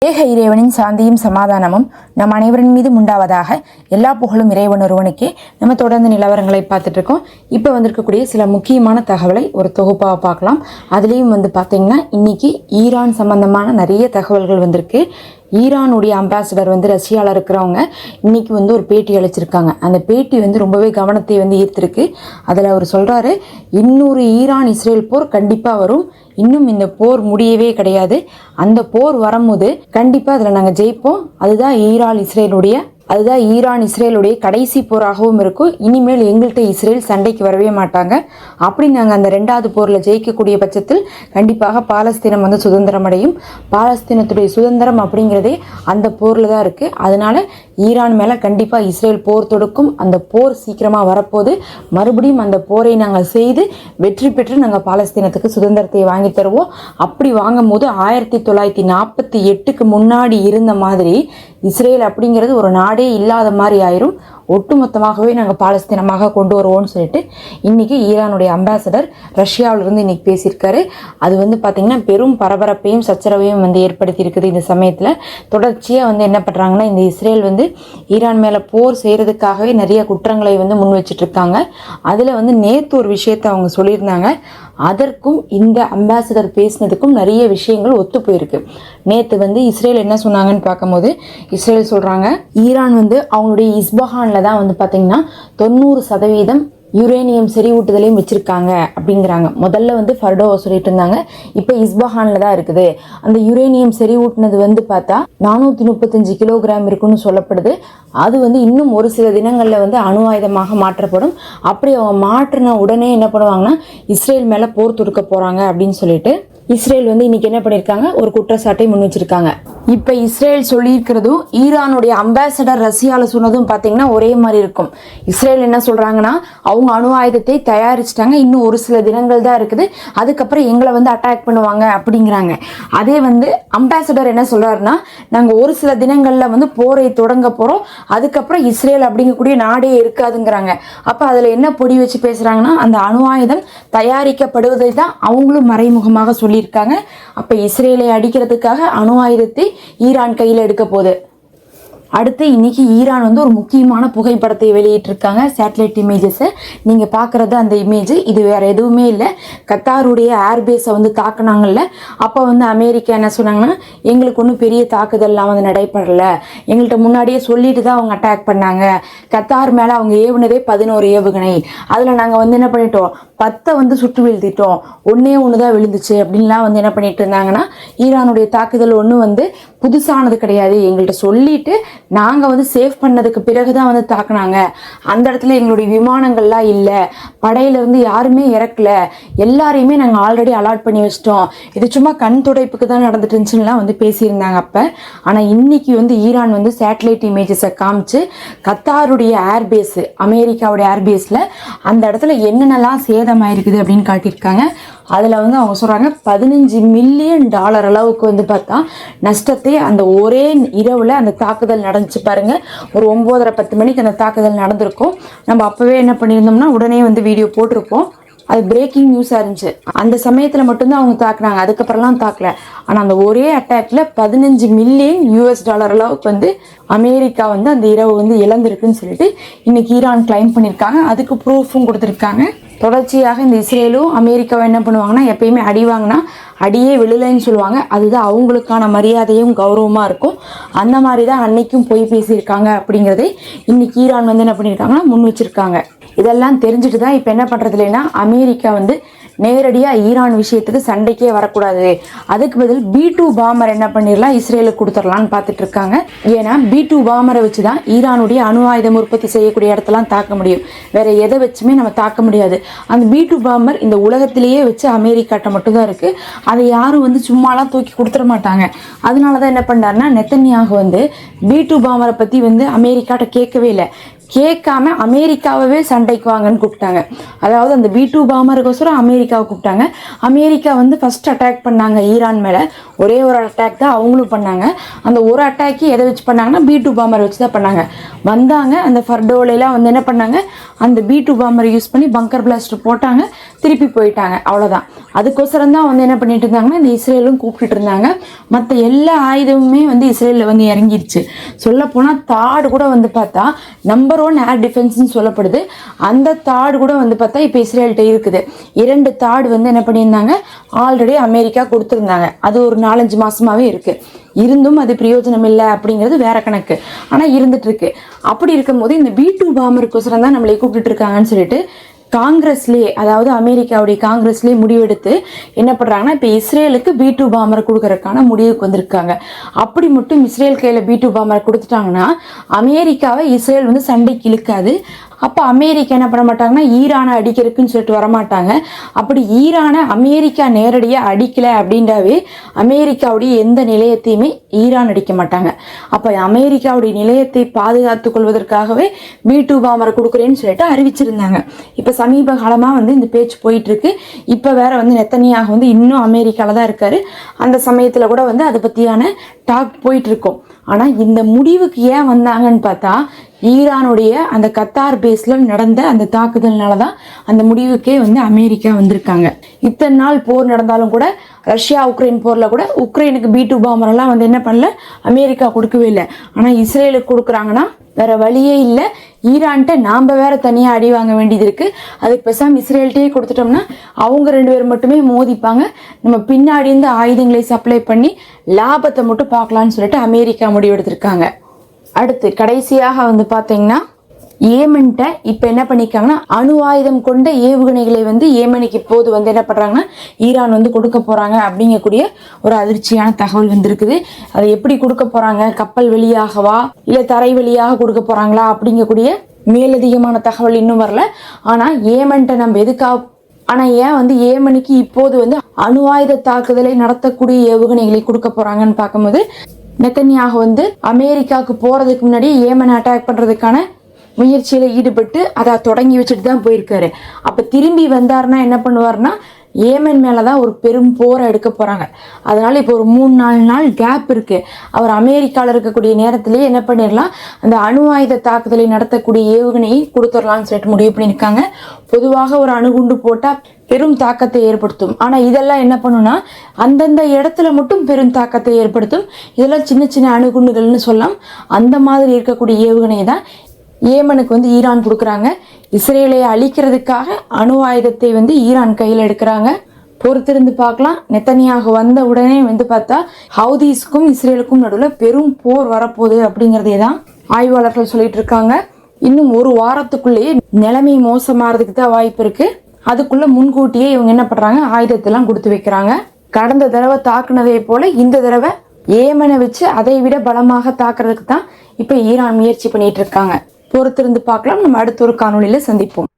ஏக இறைவனின் சாந்தியும் சமாதானமும் நம் அனைவரின் மீது உண்டாவதாக. எல்லா புகழும் இறைவன் ஒருவனுக்கே. நம்ம தொடர்ந்து நிலவரங்களை பார்த்துட்டு இருக்கோம். இப்போ வந்திருக்கக்கூடிய சில முக்கியமான தகவலை ஒரு தொகுப்பாக பார்க்கலாம். அதுலேயும் பார்த்தீங்கன்னா இன்னைக்கு ஈரான் சம்பந்தமான நிறைய தகவல்கள் வந்திருக்கு. ஈரானுடைய அம்பாசிடர் ரஷ்யாவில் இருக்கிறவங்க இன்னைக்கு ஒரு பேட்டி அளிச்சிருக்காங்க. அந்த பேட்டி ரொம்பவே கவனத்தை ஈர்த்திருக்கு. அதில் அவர் சொல்கிறாரு, இன்னொரு ஈரான் இஸ்ரேல் போர் கண்டிப்பாக வரும், இன்னும் இந்த போர் முடியவே கிடையாது, அந்த போர் வரும்போது கண்டிப்பாக அதில் நாங்கள் ஜெயிப்போம், அதுதான் ஈரான் இஸ்ரேலுடைய கடைசி போராகவும் இருக்கும், இனிமேல் எங்கள்கிட்ட இஸ்ரேல் சண்டைக்கு வரவே மாட்டாங்க, அப்படி நாங்கள் அந்த 2வது போரில் ஜெயிக்கக்கூடிய பட்சத்தில் கண்டிப்பாக பாலஸ்தீனம் சுதந்திரம் அடையும், பாலஸ்தீனத்துடைய சுதந்திரம் அப்படிங்கிறதே அந்த போரில் தான் இருக்குது, அதனால ஈரான் மேலே கண்டிப்பாக இஸ்ரேல் போர் தொடுக்கும், அந்த போர் சீக்கிரமாக வரப்போது, மறுபடியும் அந்த போரை நாங்கள் செய்து வெற்றி பெற்று நாங்கள் பாலஸ்தீனத்துக்கு சுதந்திரத்தை வாங்கி தருவோம். அப்படி வாங்கும் போது 1948க்கு முன்னாடி இருந்த மாதிரி இஸ்ரேல் அப்படிங்கிறது ஒரு நாடே இல்லாத மாதிரி ஆயிரும், ஒட்டுமொத்தமாகவே நாங்கள் பாலஸ்தீனமாக கொண்டு வருவோம்னு சொல்லிட்டு இன்னைக்கு ஈரானுடைய அம்பாசடர் ரஷ்யாவிலிருந்து இன்னைக்கு பேசியிருக்காரு. அது பார்த்தீங்கன்னா பெரும் பரபரப்பையும் சச்சரவையும் ஏற்படுத்தி இருக்குது. இந்த சமயத்தில் தொடர்ச்சியாக என்ன பண்ணுறாங்கன்னா, இந்த இஸ்ரேல் ஈரான் மேலே போர் செய்கிறதுக்காகவே நிறைய குற்றங்களை முன் வச்சுட்டு இருக்காங்க. அதில் நேற்று ஒரு விஷயத்தை அவங்க சொல்லியிருந்தாங்க. அதற்கும் இந்த அம்பாசிடர் பேசினதுக்கும் நிறைய விஷயங்கள் ஒத்து போயிருக்கு. நேற்று இஸ்ரேல் என்ன சொன்னாங்கன்னு பார்க்கும்போது, இஸ்ரேல் சொல்கிறாங்க, ஈரான் அவங்களுடைய இஸ்பஹானில் தான் பார்த்தீங்கன்னா 90% யுரேனியம் செறிவூட்டுதலையும் வச்சிருக்காங்க அப்படிங்கிறாங்க. முதல்ல ஃபர்டோவை சொல்லிட்டு இருந்தாங்க, இப்போ இஸ்பஹான்ல தான் இருக்குது. அந்த யுரேனியம் செறிவூட்டினது பார்த்தா 435 கிலோகிராம் இருக்குன்னு சொல்லப்படுது. அது இன்னும் ஒரு சில தினங்களில் அணு ஆயுதமாக மாற்றப்படும். அப்படி அவங்க மாற்றின உடனே என்ன பண்ணுவாங்கன்னா, இஸ்ரேல் மேலே போர் தொடுக்க போறாங்க அப்படின்னு சொல்லிட்டு இஸ்ரேல் இன்னைக்கு என்ன பண்ணியிருக்காங்க, ஒரு குற்றச்சாட்டை முன் வச்சிருக்காங்க. இப்போ இஸ்ரேல் சொல்லியிருக்கிறதும் ஈரானுடைய அம்பாசடர் ரஷ்யாவில் சொன்னதும் பார்த்தீங்கன்னா ஒரே மாதிரி இருக்கும். இஸ்ரேல் என்ன சொல்றாங்கன்னா, அவங்க அணு ஆயுதத்தை தயாரிச்சிட்டாங்க, இன்னும் ஒரு சில தினங்கள் தான் இருக்குது, அதுக்கப்புறம் எங்களை அட்டாக் பண்ணுவாங்க அப்படிங்கிறாங்க. அதே அம்பாசடர் என்ன சொல்றாருன்னா, நாங்கள் ஒரு சில தினங்களில் போரை தொடங்க போறோம், அதுக்கப்புறம் இஸ்ரேல் அப்படிங்கக்கூடிய நாடே இருக்காதுங்கிறாங்க. அப்போ அதில் என்ன பொடி வச்சு பேசுறாங்கன்னா, அந்த அணு ஆயுதம் தயாரிக்கப்படுவதை தான் அவங்களும் மறைமுகமாக சொல்லியிருக்காங்க. அப்ப இஸ்ரேலை அடிக்கிறதுக்காக அணு ஆயுதத்தை ஈரான் கையில் எடுக்க போகுது. அடுத்து இன்னைக்கு ஈரான் ஒரு முக்கியமான புகைப்படத்தை வெளியிட்டிருக்காங்க. சேட்டலைட் இமேஜஸை நீங்கள் பார்க்குறது அந்த இமேஜ், இது வேற எதுவுமே இல்லை, கத்தாருடைய ஏர்பேஸை தாக்குனாங்கல்ல, அப்போ அமெரிக்கா என்ன சொன்னாங்கன்னா, எங்களுக்கு ஒன்றும் பெரிய தாக்குதல்லாம் நடைபெறலை, எங்கள்கிட்ட முன்னாடியே சொல்லிட்டு தான் அவங்க அட்டாக் பண்ணாங்க, கத்தார் மேலே அவங்க ஏவுனதே 11 ஏவுகணை, அதில் நாங்கள் என்ன பண்ணிட்டோம், 10 சுட்டு வீழ்த்திட்டோம், ஒன்னே தான் விழுந்துச்சு அப்படின்லாம் என்ன பண்ணிட்டு இருந்தாங்கன்னா, ஈரானுடைய தாக்குதல் ஒன்றும் புதுசானது கிடையாது, எங்கள்கிட்ட சொல்லிட்டு நாங்கள் சேவ் பண்ணதுக்கு பிறகுதான் தாக்குனாங்க, அந்த இடத்துல எங்களுடைய விமானங்கள்லாம் இல்லை, படையிலிருந்து யாருமே இறக்கல, எல்லாரையுமே நாங்கள் ஆல்ரெடி அலாட் பண்ணி வச்சிட்டோம், இது சும்மா கண் துடைப்புக்கு தான் நடந்துட்டு இருந்துச்சுலாம் பேசியிருந்தாங்க. அப்போ ஆனால் இன்னைக்கு ஈரான் சேட்டலைட் இமேஜஸை காமிச்சு கத்தாருடைய ஏர்பேஸ், அமெரிக்காவுடைய ஏர்பேஸில் அந்த இடத்துல என்னென்னலாம் சேதமாயிருக்குது அப்படின்னு காட்டியிருக்காங்க. அதில் அவங்க சொல்கிறாங்க, $15 மில்லியன் அளவுக்கு பார்த்தா நஷ்டத்தை அந்த ஒரே இரவில் அந்த தாக்குதல் நடந்துச்சு பாருங்க. ஒரு 9:30-10 மணிக்கு அந்த தாக்குதல் நடந்திருக்கும். நம்ம அப்போவே என்ன பண்ணியிருந்தோம்னா உடனே வீடியோ போட்டிருப்போம். அது பிரேக்கிங் நியூஸாக இருந்துச்சு. அந்த சமயத்தில் மட்டும்தான் அவங்க தாக்குனாங்க, அதுக்கப்புறம்லாம் தாக்கல. ஆனால் அந்த ஒரே அட்டாக்ல $15 மில்லியன் அளவுக்கு அமெரிக்கா அந்த இரவு இழந்திருக்குன்னு சொல்லிட்டு இன்னைக்கு ஈரான் கிளைம் பண்ணியிருக்காங்க. அதுக்கு ப்ரூஃபும் கொடுத்துருக்காங்க. தொடர்ச்சியாக இந்த இஸ்ரேலும் அமெரிக்காவை என்ன பண்ணுவாங்கன்னா, எப்பயுமே அடி வாங்கினா அடியே விழுலைன்னு சொல்லுவாங்க, அதுதான் அவங்களுக்கான மரியாதையும் கௌரவமாக இருக்கும். அந்த மாதிரி தான் அன்னைக்கும் போய் பேசியிருக்காங்க அப்படிங்கிறதை இன்னைக்கு ஈரான் என்ன பண்ணியிருக்காங்கன்னா முன் வச்சிருக்காங்க. இதெல்லாம் தெரிஞ்சுட்டு தான் இப்போ என்ன பண்ணுறது இல்லைன்னா, அமெரிக்கா நேரடியாக ஈரான் விஷயத்துக்கு சண்டைக்கே வரக்கூடாது, அதுக்கு பதில் B-2 பாமர் என்ன பண்ணிடலாம், இஸ்ரேலுக்கு கொடுத்துடலான்னு பார்த்துட்டு இருக்காங்க. ஏன்னா B-2 பாமரை வச்சு தான் ஈரானுடைய அணு ஆயுதம் உற்பத்தி செய்யக்கூடிய இடத்தெல்லாம் தாக்க முடியும், வேற எதை வச்சுமே நம்ம தாக்க முடியாது. அந்த B-2 பாமர் இந்த உலகத்திலேயே வச்சு அமெரிக்காட்ட மட்டும்தான் இருக்கு, அதை யாரும் சும்மாலாம் தூக்கி கொடுத்துட மாட்டாங்க. அதனால தான் என்ன பண்ணாருன்னா, நெத்தன்யாகு B-2 பாமரை பற்றி அமெரிக்காட்ட கேட்கவே இல்லை, கேட்காம அமெரிக்காவே சண்டைக்கு வாங்கன்னு கூப்பிட்டாங்க. அதாவது அந்த B2 பாமருக்கோசரம் அமெரிக்காவை கூப்பிட்டாங்க. அமெரிக்கா வந்து ஃபர்ஸ்ட் அட்டாக் பண்ணாங்க ஈரான் மேலே. ஒரே ஒரு அட்டாக் தான் அவங்களும் பண்ணாங்க. அந்த ஒரு அட்டாக்கி எதை வச்சு பண்ணாங்கன்னா B2 பாமர் வச்சு தான் பண்ணாங்க. வந்தாங்க அந்த ஃபர்டோலாம் வந்து என்ன பண்ணாங்க, அந்த B2 பாமரை யூஸ் பண்ணி பங்கர் பிளாஸ்ட் போட்டாங்க, திருப்பி போயிட்டாங்க. அவ்வளோதான். அதுக்கோசரம் தான் வந்து என்ன பண்ணிட்டு இருந்தாங்கன்னா இந்த இஸ்ரேலும் கூப்பிட்டு இருந்தாங்க. மற்ற எல்லா ஆயுதமுமே வந்து இஸ்ரேலில் வந்து இறங்கிடுச்சு. சொல்லப்போனால் தாடு கூட வந்து பார்த்தா நம்பர் 1 ஏர் டிஃபென்ஸ்னு சொல்லப்படுது. அந்த தாடு கூட வந்து பார்த்தா இப்போ இஸ்ரேல்கிட்ட இருக்குது. 2 தாடு வந்து என்ன பண்ணியிருந்தாங்க, ஆல்ரெடி அமெரிக்கா கொடுத்துருந்தாங்க. அது ஒரு 4-5 மாசமாவே இருக்கு. இருந்தும் அது பிரயோஜனம் இல்லை அப்படிங்கிறது வேற கணக்கு. ஆனால் இருந்துட்டு இருக்கு. அப்படி இருக்கும்போது இந்த B2 பாமருக்கோசரம் தான் நம்மளை கூப்பிட்டு இருக்காங்கன்னு சொல்லிட்டு காங்கிரஸ்லேயே, அதாவது அமெரிக்காவுடைய காங்கிரஸ்லேயே முடிவெடுத்து என்ன பண்ணுறாங்கன்னா இப்போ இஸ்ரேலுக்கு B2 பாமரை கொடுக்கறதுக்கான முடிவுக்கு வந்திருக்காங்க. அப்படி மட்டும் இஸ்ரேல் கையில் B2 பாமரை கொடுத்துட்டாங்கன்னா அமெரிக்காவை இஸ்ரேல் வந்து சண்டைக்கு இழுக்காது. அப்போ அமெரிக்கா என்ன பண்ண மாட்டாங்கன்னா ஈரானை அடிக்கிறதுக்குன்னு சொல்லிட்டு வரமாட்டாங்க. அப்படி ஈரானை அமெரிக்கா நேரடியாக அடிக்கலை அப்படின்றாவே அமெரிக்காவுடைய எந்த நிலையத்தையுமே ஈரான் அடிக்க மாட்டாங்க. அப்போ அமெரிக்காவுடைய நிலையத்தை பாதுகாத்துக் கொள்வதற்காகவே B2 பாமரை கொடுக்குறேன்னு சொல்லிட்டு அறிவிச்சிருந்தாங்க. இப்போ சமீப காலமாக வந்து இந்த பேச்சு போயிட்டு இருக்கு. இப்போ வேற வந்து நெத்தனியாக வந்து இன்னும் அமெரிக்காவில் தான் இருக்காரு. அந்த சமயத்தில் கூட வந்து அதை பற்றியான டாக் போயிட்டு இருக்கும். ஆனால் இந்த முடிவுக்கு ஏன் வந்தாங்கன்னு பார்த்தா ஈரானுடைய அந்த கத்தார் பேஸ்ல நடந்த அந்த தாக்குதல்னால தான் அந்த முடிவுக்கே வந்து அமெரிக்கா வந்திருக்காங்க. இத்தனை நாள் போர் நடந்தாலும் கூட ரஷ்யா உக்ரைன் போர்ல கூட உக்ரைனுக்கு B2 பாமரெல்லாம் வந்து என்ன பண்ணல, அமெரிக்கா கொடுக்கவே இல்லை. ஆனால் இஸ்ரேலுக்கு கொடுக்குறாங்கன்னா வேற வழியே இல்லை. ஈரான்கிட்ட நாம வேற தனியாக அடி வாங்க வேண்டியது இருக்கு. அதுக்கு பேசாம இஸ்ரேல்கிட்டயே கொடுத்துட்டோம்னா அவங்க 2 பேர் மட்டுமே மோதிப்பாங்க. நம்ம பின்னாடி இருந்து ஆயுதங்களை சப்ளை பண்ணி லாபத்தை மட்டும் பார்க்கலான்னு சொல்லிட்டு அமெரிக்கா முடிவெடுத்திருக்காங்க. அடுத்து கடைசியாக வந்து பார்த்தீங்கன்னா ஏமன்ட்ட இப்போ என்ன பண்ணிருக்காங்கன்னா அணு ஆயுதம் கொண்ட ஏவுகணைகளை வந்து ஏமனுக்கு இப்போது வந்து என்ன பண்ணுறாங்கன்னா ஈரான் வந்து கொடுக்க போகிறாங்க அப்படிங்கக்கூடிய ஒரு அதிர்ச்சியான தகவல் வந்திருக்குது. அதை எப்படி கொடுக்க போகிறாங்க, கப்பல் வழியாகவா இல்லை தரை வழியாக கொடுக்க போகிறாங்களா அப்படிங்கக்கூடிய மேலதிகமான தகவல் இன்னும் வரல. ஆனால் ஏமன்ட்ட நம்ம எதுக்காக, ஆனால் ஏன் வந்து ஏமனுக்கு இப்போது வந்து அணு ஆயுத தாக்குதலை நடத்தக்கூடிய ஏவுகணைகளை கொடுக்க போகிறாங்கன்னு பார்க்கும்போது நெத்தன்யாகு வந்து அமெரிக்காவுக்கு போறதுக்கு முன்னாடி ஏமனை அட்டாக் பண்றதுக்கான முயற்சியில ஈடுபட்டு அதை தொடங்கி வச்சுட்டு தான் போயிருக்காரு. அப்ப திரும்பி வந்தாருன்னா என்ன பண்ணுவாருன்னா ஏமன் மேலதான் ஒரு பெரும் போரை எடுக்க போறாங்க. அதனால இப்போ ஒரு 3-4 நாள் கேப் இருக்கு. அவர் அமெரிக்காவில் இருக்கக்கூடிய நேரத்திலேயே என்ன பண்ணிடலாம், அந்த அணு ஆயுத தாக்குதலை நடத்தக்கூடிய ஏவுகணையை கொடுத்துடலாம்னு சொல்லிட்டு முடிவு பண்ணியிருக்காங்க. பொதுவாக ஒரு அணுகுண்டு போட்டா பெரும் தாக்கத்தை ஏற்படுத்தும். ஆனா இதெல்லாம் என்ன பண்ணும்னா அந்தந்த இடத்துல மட்டும் பெரும் தாக்கத்தை ஏற்படுத்தும். இதெல்லாம் சின்ன சின்ன அணுகுண்டுகள்னு சொல்லலாம். அந்த மாதிரி இருக்கக்கூடிய ஏவுகணை தான் ஏமனுக்கு வந்து ஈரான் கொடுக்குறாங்க. இஸ்ரேலை அழிக்கிறதுக்காக அணு ஆயுதத்தை வந்து ஈரான் கையில் எடுக்கிறாங்க. பொறுத்திருந்து பார்க்கலாம். நெத்தனியாக வந்த உடனே வந்து பார்த்தா ஹவுதீஸ்க்கும் இஸ்ரேலுக்கும் நடுவில் பெரும் போர் வரப்போகுது அப்படிங்கிறதே தான் ஆய்வாளர்கள் சொல்லிட்டு இருக்காங்க. இன்னும் ஒரு வாரத்துக்குள்ளேயே நிலைமை மோசமாறதுக்கு தான் வாய்ப்பு இருக்கு. அதுக்குள்ள முன்கூட்டியே இவங்க என்ன பண்றாங்க, ஆயுதத்தெல்லாம் கொடுத்து வைக்கிறாங்க. கடந்த தடவை தாக்குனதை போல இந்த தடவை ஏமனை வச்சு அதை விட பலமாக தாக்குறதுக்கு தான் இப்ப ஈரான் முயற்சி பண்ணிட்டு இருக்காங்க. பொறுத்திருந்து பார்க்கலாம். நம்ம அடுத்த ஒரு காணொளியில சந்திப்போம்.